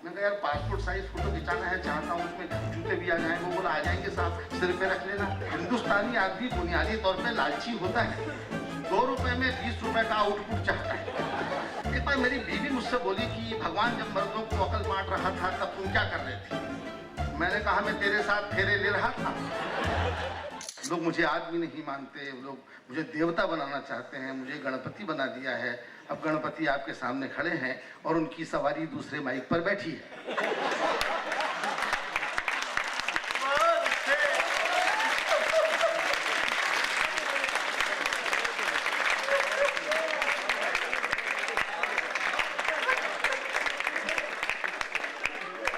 मैंने कहा यार पासपोर्ट साइज फोटो खिंचाना है, चाहता हूँ उसमें जूते भी आ जाएं। वो बोला आ जाएंगे साहब, सिर पे रख लेना। हिंदुस्तानी आदमी बुनियादी तौर पे लालची होता है, 2 रुपए में 20 रुपए का आउटपुट चाहता है। एक बार मेरी बीवी मुझसे बोली कि भगवान जब मर्दों को अकल बांट रहा था तब तुम क्या कर रहे थे? मैंने कहा मैं तेरे साथ फेरे ले रहा था। लोग मुझे आदमी नहीं मानते, लोग मुझे देवता बनाना चाहते हैं, मुझे गणपति बना दिया है। अब गणपति आपके सामने खड़े हैं और उनकी सवारी दूसरे माइक पर बैठी है।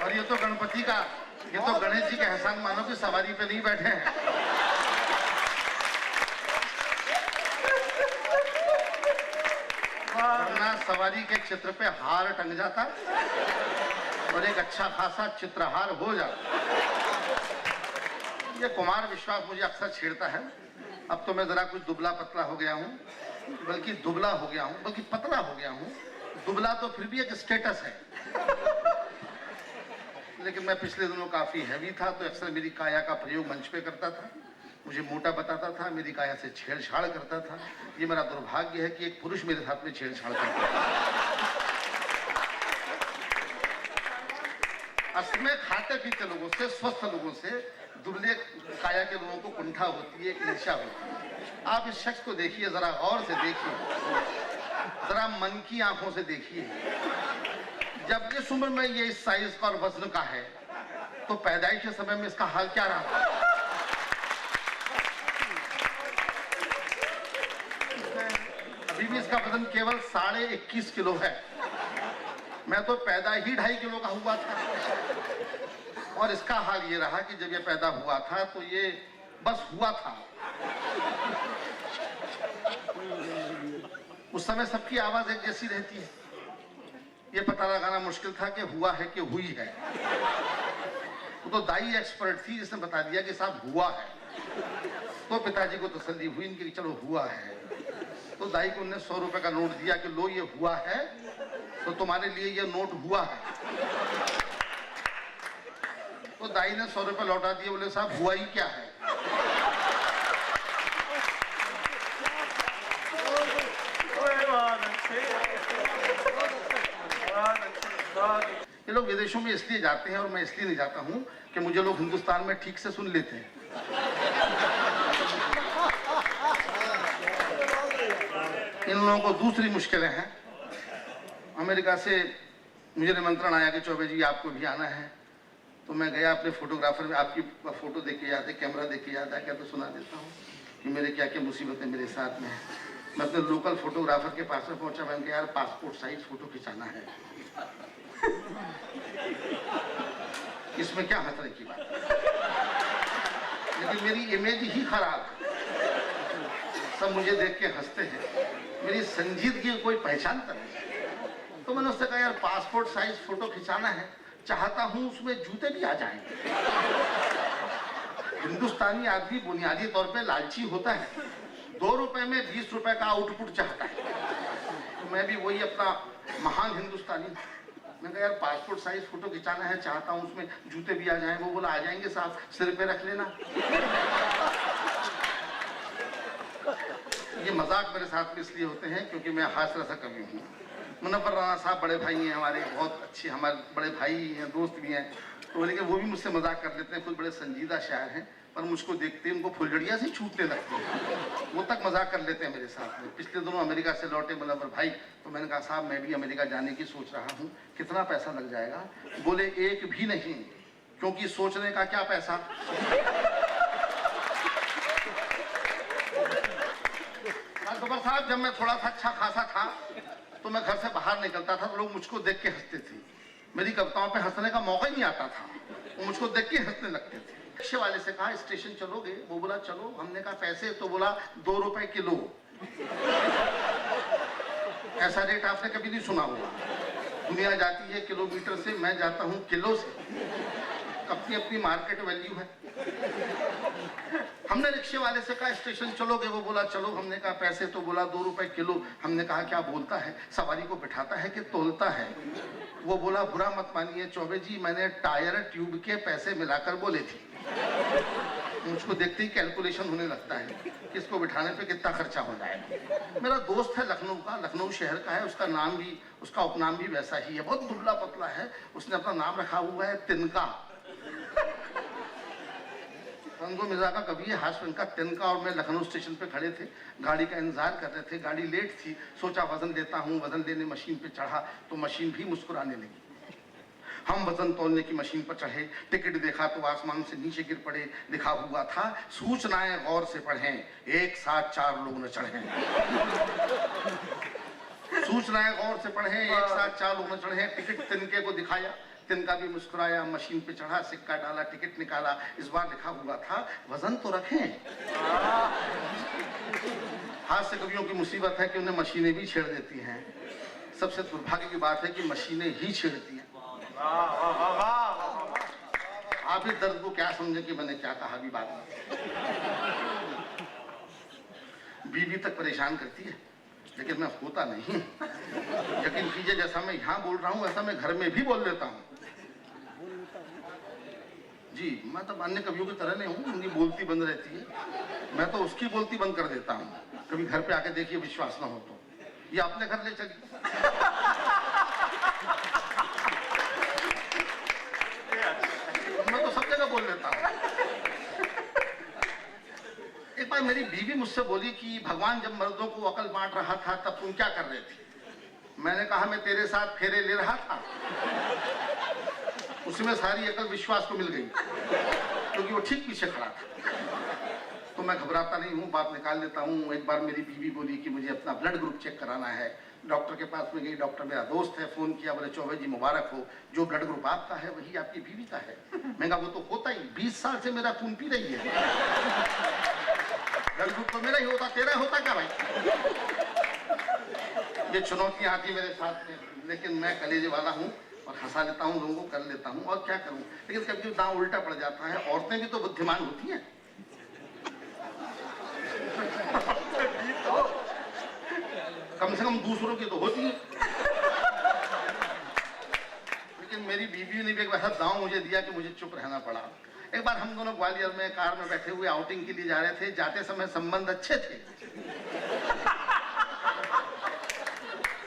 और ये तो गणपति का, ये तो गणेश जी के एहसान मानो कि सवारी पे नहीं बैठे हैं। वरना सवारी के चित्र पे हार टंग जाता और एक अच्छा खासा चित्रहार हो जाता। ये कुमार विश्वास मुझे अक्सर छेड़ता है। अब तो मैं जरा कुछ दुबला पतला हो गया हूँ, बल्कि दुबला हो गया हूँ, बल्कि पतला हो गया हूँ। दुबला तो फिर भी एक स्टेटस है, लेकिन मैं पिछले दिनों काफी हैवी था, तो अक्सर मेरी काया का प्रयोग मंच पे करता था। मुझे मोटा बताता था, मेरी काया से छेड़छाड़ करता था। ये मेरा दुर्भाग्य है कि एक पुरुष मेरे साथ में छेड़छाड़ करता है। असल में खाते पीते लोगों से, स्वस्थ लोगों से दुबले काया के लोगों को कुंठा होती है, एक नशा होती है। आप इस शख्स को देखिए, जरा गौर से देखिए, जरा मन की आंखों से देखिए। जब इस उम्र में ये इस साइज का और वजन का है, तो पैदाइश के समय में इसका हाल क्या रहा? अभी भी इसका वजन केवल 21.5 किलो है। मैं तो पैदा ही 2.5 किलो का हुआ था। और इसका हाल ये रहा कि जब ये पैदा हुआ था तो ये बस हुआ था। उस समय सबकी आवाज एक जैसी रहती है, ये पता लगाना मुश्किल था कि हुआ है कि हुई है। वो तो दाई एक्सपर्ट थी जिसने बता दिया कि साहब हुआ है। तो पिताजी को तसल्ली हुई इनकी कि चलो हुआ है। तो दाई को उन्होंने 100 रुपए का नोट दिया कि लो ये हुआ है, तो तुम्हारे लिए ये नोट हुआ है। तो दाई ने 100 रुपए लौटा दिए, बोले साहब हुआ ही क्या है? ये लोग विदेशों में इसलिए जाते हैं और मैं इसलिए नहीं जाता हूं कि मुझे लोग हिंदुस्तान में ठीक से सुन लेते हैं। इन लोगों को दूसरी मुश्किलें हैं। अमेरिका से मुझे निमंत्रण आया कि चौबे जी आपको भी आना है। तो मैं गया, अपने फोटोग्राफर में आपकी फोटो देख के याद है, कैमरा देख के याद है, क्या तो सुना देता हूँ कि मेरे क्या क्या मुसीबतें मेरे साथ में है। मैं अपने लोकल फोटोग्राफर के पास में पहुंचा, मैंने कहा यार पासपोर्ट साइज फोटो खिंचाना है। इसमें क्या खतरे की बात, लेकिन मेरी इमेज ही खराब है। सब मुझे देख के हंसते हैं, मेरी संजीदगी की कोई पहचान नहीं। तो मैंने उससे कहा यार पासपोर्ट साइज फोटो खिंचाना है, चाहता हूं उसमें जूते भी आ जाएंगे। हिंदुस्तानी आदमी बुनियादी तौर पे लालची होता है, 2 रुपए में 20 रुपए का आउटपुट चाहता है। तो मैं भी वही अपना महान हिंदुस्तानी, मैंने कहा यार पासपोर्ट साइज फोटो खिंचाना है, चाहता हूं उसमें जूते भी आ जाएं। वो बोला आ जाएंगे साहब, सिर पे रख लेना। ये मजाक मेरे साथ में इसलिए होते हैं क्योंकि मैं हास्य रसा कवि हूँ। मुनव्वर राणा साहब बड़े भाई हैं हमारे, बहुत अच्छे हमारे बड़े भाई हैं, दोस्त भी हैं। तो लेकिन वो भी मुझसे मजाक कर लेते हैं, खुद बड़े संजीदा शायर हैं, पर मुझको देखते उनको फुलझड़िया से छूटने लगती है। वो तक मजाक कर लेते हैं मेरे साथ में। पिछले दिनों अमेरिका से लौटे मुनव्वर भाई, तो मैंने कहा साहब मैं भी अमेरिका जाने की सोच रहा हूँ, कितना पैसा लग जाएगा? बोले एक भी नहीं, क्योंकि सोचने का क्या पैसा। अकबर साहब जब मैं थोड़ा सा अच्छा खासा था तो मैं घर से बाहर निकलता था तो लोग मुझको देख के हंसते थे। मेरी कविताओं पे हंसने का मौका ही नहीं आता था, वो मुझको देख के हंसने लगते थे। रिक्शे वाले से कहा स्टेशन चलोगे? वो बोला चलो। हमने कहा पैसे? तो बोला 2 रुपए किलो। ऐसा रेट आपने कभी नहीं सुना होगा। दुनिया जाती है किलोमीटर से, मैं जाता हूँ किलो से। अपनी अपनी मार्केट वैल्यू है। हमने रिक्शे वाले से कहा स्टेशन चलोगे, वो बोला चलो। हमने कहा पैसे, तो बोला 2 रुपए किलो। हमने कहा क्या बोलता है, सवारी को बिठाता है कि तोलता है? वो बोला बुरा मत मानिए चौबे जी, मैंने टायर ट्यूब के पैसे मिलाकर बोले थे। मुझको देखते ही कैलकुलेशन होने लगता है कि इसको बिठाने पे कितना खर्चा हो जाएगा। मेरा दोस्त है लखनऊ का, लखनऊ शहर का है, उसका नाम भी, उसका उपनाम भी वैसा ही है, बहुत दुबला पतला है। उसने अपना नाम रखा हुआ है तिनका। रंगो मिजा का कभी हाश का तिनका। और मैं लखनऊ स्टेशन पे खड़े थे, गाड़ी का इंतजार कर रहे थे, गाड़ी लेट थी। सोचा वजन लेता हूँ, वजन लेने मशीन पे चढ़ा तो मशीन भी मुस्कुराने लगी। हम वजन तोलने की मशीन पर चढ़े, टिकट देखा तो आसमान से नीचे गिर पड़े। लिखा हुआ था सूचनाएं गौर से पढ़ें, एक साथ 4 लोग न चढ़ें। सूचनाएं गौर से पढ़ें, एक साथ 4 लोग न चढ़ें। टिकट तिनके को दिखाया, तिनका भी मुस्कुराया, मशीन पे चढ़ा, सिक्का डाला, टिकट निकाला। इस बार लिखा हुआ था वजन तो रखें। हास्य कवियों की मुसीबत है कि उन्हें मशीनें भी छेड़ देती हैं। सबसे दुर्भाग्य की बात है कि मशीनें ही छेड़ती हैं। आप इस दर्द को क्या समझे कि मैंने क्या कहा अभी बात में। बीवी तक परेशान करती है, लेकिन मैं होता नहीं। यकीन कीजिए जैसा मैं यहाँ बोल रहा हूँ वैसा मैं घर में भी बोल लेता हूँ। जी, मैं तो अन्य कवियों की तरह नहीं हूँ, उनकी बोलती बंद रहती है, मैं तो उसकी बोलती बंद कर देता हूँ। कभी घर पे आके देखिए, विश्वास ना हो तो ये अपने घर ले चलिए। मैं तो सब जगह बोल लेता हूँ। एक बार मेरी बीवी मुझसे बोली कि भगवान जब मर्दों को अकल बांट रहा था तब तुम क्या कर रहे थे? मैंने कहा मैं तेरे साथ फेरे ले रहा था। उसमें सारी अकल विश्वास को मिल गई, क्योंकि वो ठीक पीछे खड़ा था। तो मैं घबराता नहीं हूँ, बात निकाल लेता हूँ। एक बार मेरी बीवी बोली कि मुझे अपना ब्लड ग्रुप चेक कराना है। डॉक्टर के पास में गई, डॉक्टर मेरा दोस्त है, फोन किया, बोले चौबे जी मुबारक हो, जो ब्लड ग्रुप आपका है वही आपकी बीवी का है। मैं कहा वो तो होता ही, 20 साल से मेरा खून पी रही है। ब्लड ग्रुप तो मेरा ही होता, तेरा होता क्या भाई? ये चुनौतियां आती मेरे साथ में, लेकिन मैं कलेजे वाला हूँ और हंसा लेता हूँ, लोगों को कर लेता हूँ, और क्या करूँ। लेकिन कभी दांव उल्टा पड़ जाता है। औरतें भी तो बुद्धिमान होती हैं। कम से कम दूसरों की तो होती है। लेकिन मेरी बीवी ने भी एक वैसा दांव मुझे दिया कि मुझे चुप रहना पड़ा। एक बार हम दोनों ग्वालियर में कार में बैठे हुए आउटिंग के लिए जा रहे थे। जाते समय संबंध अच्छे थे,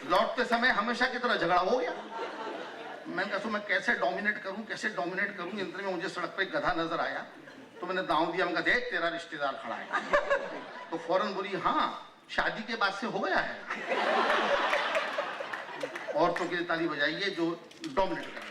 लौटते समय हमेशा की तरह झगड़ा हो गया। मैंने कहा मैं कैसे डोमिनेट करूं, कैसे डोमिनेट करूं। इतने में मुझे सड़क पे एक गधा नजर आया, तो मैंने दांव दिया। मैंने कहा देख तेरा रिश्तेदार खड़ा है। तो फौरन बोली हाँ शादी के बाद से हो गया है। औरतों के लिए ताली बजाइए जो डोमिनेट कर